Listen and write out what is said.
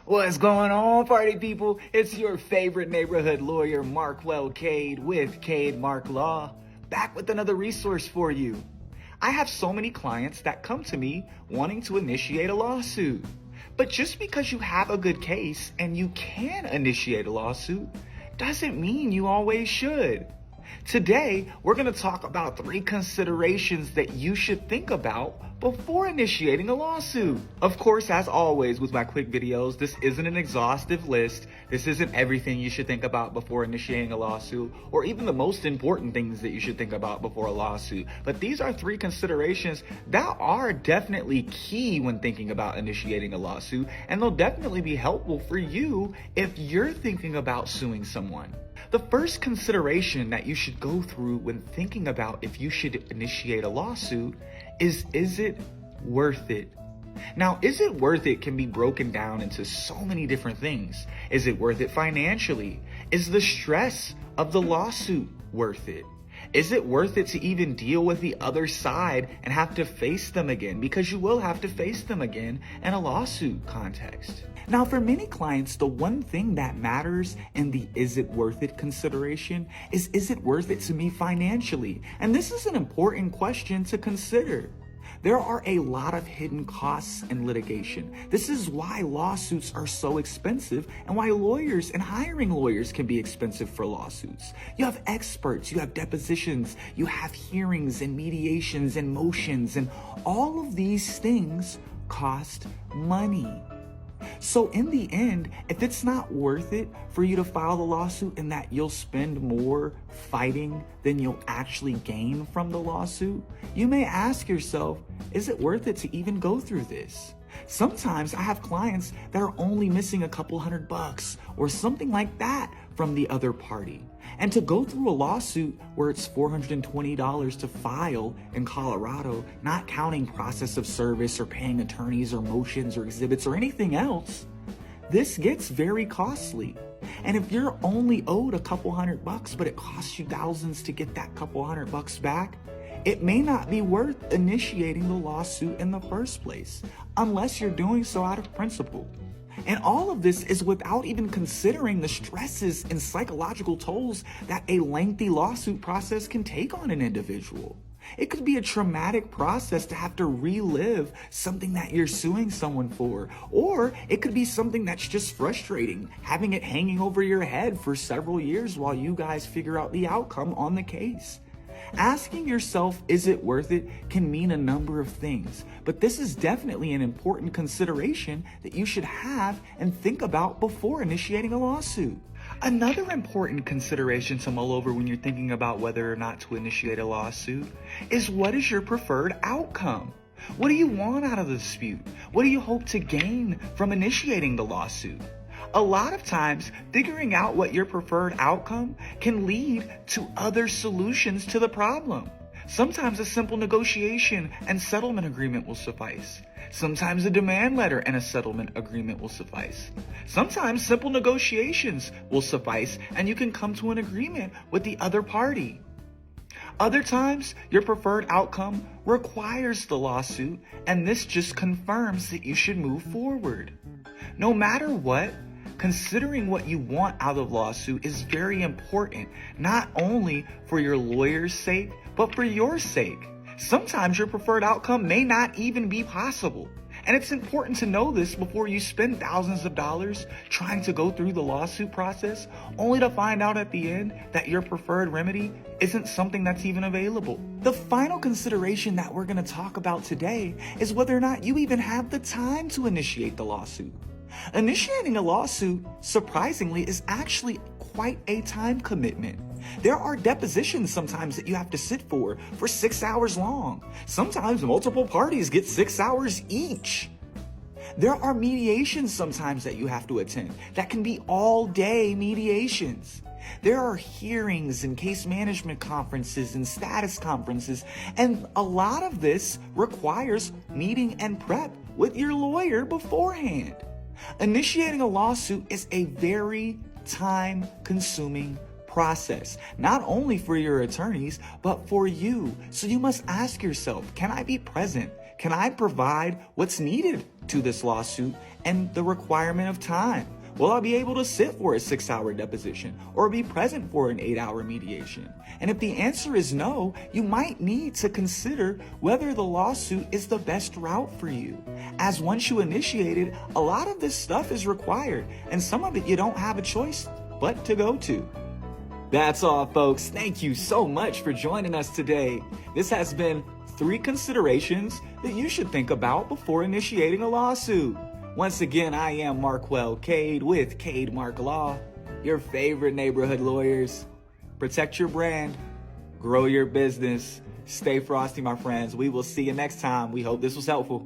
What's going on, party people? It's your favorite neighborhood lawyer, Markwell Cade with Cade Mark Law, back with another resource for you. I have so many clients that come to me wanting to initiate a lawsuit. But just because you have a good case and you can initiate a lawsuit doesn't mean you always should. Today, we're going to talk about 3 considerations that you should think about before initiating a lawsuit. Of course, as always with my quick videos, this isn't an exhaustive list. This isn't everything you should think about before initiating a lawsuit, or even the most important things that you should think about before a lawsuit. But these are 3 considerations that are definitely key when thinking about initiating a lawsuit, and they'll definitely be helpful for you if you're thinking about suing someone. The first consideration that you should go through when thinking about if you should initiate a lawsuit is it worth it? Now, is it worth it can be broken down into so many different things. Is it worth it financially? Is the stress of the lawsuit worth it? Is it worth it to even deal with the other side and have to face them again? Because you will have to face them again in a lawsuit context. Now, for many clients, the one thing that matters in the is it worth it consideration is it worth it to me financially? And this is an important question to consider. There are a lot of hidden costs in litigation. This is why lawsuits are so expensive and why lawyers and hiring lawyers can be expensive for lawsuits. You have experts, you have depositions, you have hearings and mediations and motions, and all of these things cost money. So in the end, if it's not worth it for you to file the lawsuit and that you'll spend more fighting than you'll actually gain from the lawsuit, you may ask yourself, is it worth it to even go through this? Sometimes I have clients that are only missing a couple $100 or something like that from the other party. And to go through a lawsuit where it's $420 to file in Colorado, not counting process of service or paying attorneys or motions or exhibits or anything else, this gets very costly. And if you're only owed a couple $100, but it costs you thousands to get that couple $100 back, it may not be worth initiating the lawsuit in the first place, unless you're doing so out of principle. And all of this is without even considering the stresses and psychological tolls that a lengthy lawsuit process can take on an individual. It could be a traumatic process to have to relive something that you're suing someone for, or it could be something that's just frustrating, having it hanging over your head for several years while you guys figure out the outcome on the case. Asking yourself, is it worth it, can mean a number of things, but this is definitely an important consideration that you should have and think about before initiating a lawsuit. Another important consideration to mull over when you're thinking about whether or not to initiate a lawsuit is, what is your preferred outcome? What do you want out of the dispute? What do you hope to gain from initiating the lawsuit? A lot of times, figuring out what your preferred outcome can lead to other solutions to the problem. Sometimes a simple negotiation and settlement agreement will suffice. Sometimes a demand letter and a settlement agreement will suffice. Sometimes simple negotiations will suffice and you can come to an agreement with the other party. Other times, your preferred outcome requires the lawsuit, and this just confirms that you should move forward. No matter what, considering what you want out of lawsuit is very important, not only for your lawyer's sake, but for your sake. Sometimes your preferred outcome may not even be possible. And it's important to know this before you spend thousands of dollars trying to go through the lawsuit process, only to find out at the end that your preferred remedy isn't something that's even available. The final consideration that we're going to talk about today is whether or not you even have the time to initiate the lawsuit. Initiating a lawsuit, surprisingly, is actually quite a time commitment. There are depositions sometimes that you have to sit for 6 hours long. Sometimes multiple parties get 6 hours each. There are mediations sometimes that you have to attend that can be all-day mediations. There are hearings and case management conferences and status conferences, and a lot of this requires meeting and prep with your lawyer beforehand. Initiating a lawsuit is a very time-consuming process, not only for your attorneys, but for you. So you must ask yourself, can I be present? Can I provide what's needed to this lawsuit and the requirement of time. Will I be able to sit for a 6-hour deposition or be present for an 8-hour mediation? And if the answer is no, you might need to consider whether the lawsuit is the best route for you. As once you initiate it, a lot of this stuff is required, and some of it you don't have a choice but to go to. That's all, folks. Thank you so much for joining us today. This has been 3 considerations that you should think about before initiating a lawsuit. Once again, I am Markwell Cade with Cade Mark Law, your favorite neighborhood lawyers. Protect your brand, grow your business, stay frosty, my friends. We will see you next time. We hope this was helpful.